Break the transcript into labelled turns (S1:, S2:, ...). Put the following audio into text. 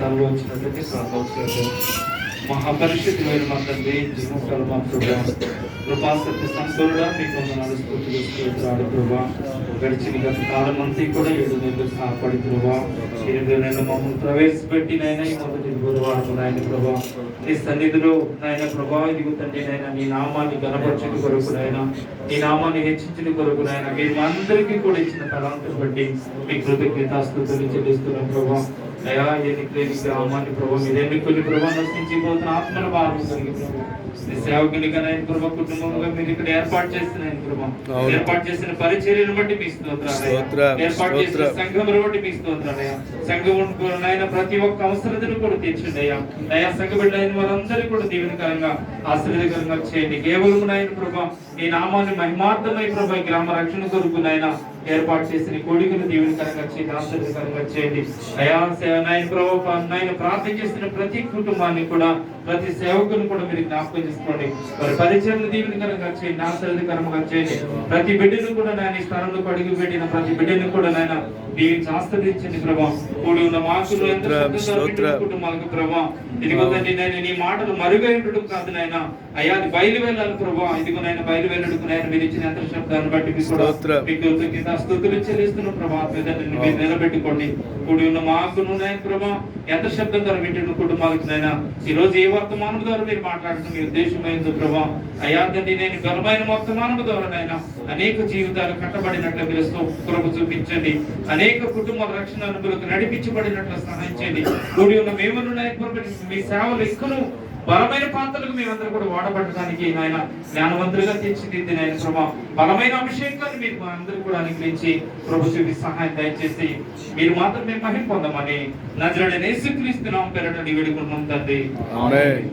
S1: తనలో వచ్చినటువంటి అవసరం మహాపరిషత్తులైన మా తండ్రి జీవస్థల మా ప్రభా కృపాసక్తి సంపూర్ణ మీకు స్తోత్రాలు ప్రభా గడిచిన గత కాలం అంతా కూడా 7 నెలలు కాపాడి ప్రభా 8 నెలలు మమ్మల్ని ప్రవేశపెట్టినైనా ఈ మొదటి గురువారం నాయన ప్రభా నీ సన్నిధిలో నాయన ప్రభా ఇదిగో తండ్రి నాయన నీ నామాన్ని గణపరచుట కొరకు నాయన నీ నామాన్ని హెచ్చించుట కొరకు నాయన మీరు అందరికీ కూడా ఇచ్చిన తలాంతులు బట్టి మీ కృతజ్ఞతాస్తుతులు చెల్లిస్తున్నాం ప్రభా అయా ఎన్నికలేని గ్రామాన్ని ప్రభావ మీరు ఎన్నికలు ప్రభావం నశించిపోతున్న ఆత్మల భారం కలిగి ప్రభావ నీ సేవకునిగా నాయన ప్రభావ కుటుంబంగా మీరు ఇక్కడ ఏర్పాటు చేసిన ప్రభావ ఏర్పాటు చేసిన పరిచర్యను బట్టి మీ స్తోత్రాలు ఏర్పాటు చేసిన సంఘమును బట్టి మీ స్తోత్రాలయ్యా సంఘం నాయన ప్రతి ఒక్క అవసరతను కూడా తీర్చండి అయ్యా సంఘ బిడ్డలైన వారందరికీ కూడా దీవెనకరంగా ఆశీర్వాదకరంగా చేయండి కేవలం నాయన ప్రభావ ఈ నామాన్ని మహిమార్థమై ప్రభావ గ్రామ రక్షణ కొరకు నాయన ఏర్పాటు చేసిన కోడికను దీవెనకరంగా చేయండి ఆశీర్వాదకరంగా చేయండి అయా నాయన ప్రభావ నాయన ప్రార్థన చేసిన ప్రతి కుటుంబాన్ని కూడా ప్రతి సేవకుని కూడా మీరు జ్ఞాపకం చేసుకోండి వారి పరిచయలు దీవెనకరంగా చేయండి ఆశీర్వాదకరంగా చేయండి ప్రతి బిడ్డను కూడా నాయన స్థానంలో అడుగు పెట్టిన ప్రతి బిడ్డను కూడా నాయన దీవించి ఆస్వాదించండి ప్రభావ కూడి ఉన్న మాకులు కుటుంబాలకు ప్రభావ ఇదిగో తండ్రి నేను నీ మాటలు మరుగైనట్టు కాదు నాయన అయ్యా అది బయలు వెళ్ళాలి ప్రభావ ఇదిగో నాయన బయలు వెళ్ళడుకు నాయన మీరు ఇచ్చిన యంత్ర శబ్దాన్ని బట్టి మీకు స్తుతులు చెల్లిస్తున్న ప్రభావ మీరు నిలబెట్టుకోండి కూడి ఉన్న మాకును నాయన ప్రభావ యంత్ర శబ్దం ద్వారా వింటున్న కుటుంబాలకు నాయన ఈ రోజు ఏ వర్తమానం ద్వారా మీరు మాట్లాడుతున్న మీ ఉద్దేశమైంది ప్రభావ అయ్యా తండ్రి నేను బలమైన వర్తమానం ద్వారా నాయన అనేక జీవితాలు కట్టబడినట్లు మీరు కృప చూపించండి అనేక కుటుంబాల రక్షణ అనుభూలకు నడిపించబడినట్లు సహాయం చేయండి కూడి ఉన్న మేము మీ సేవలు ఎక్కువ బలమైన పాత్రలకు మేమందరూ కూడా వాడబడటానికి నాయన జ్ఞానవంతులుగా తీర్చిదిద్ది నాయన ప్రభా బలమైన అభిషేకాన్ని మీరు మా అందరూ కూడా అనుగ్రహించి ప్రభు చూపి సహాయం దయచేసి మీరు మాత్రం మేము మహిమ పొందమని నజరేయుడైన యేసుక్రీస్తు నామమున పేరట వేడుకుంటున్నాం తండ్రి. ఆమేన్.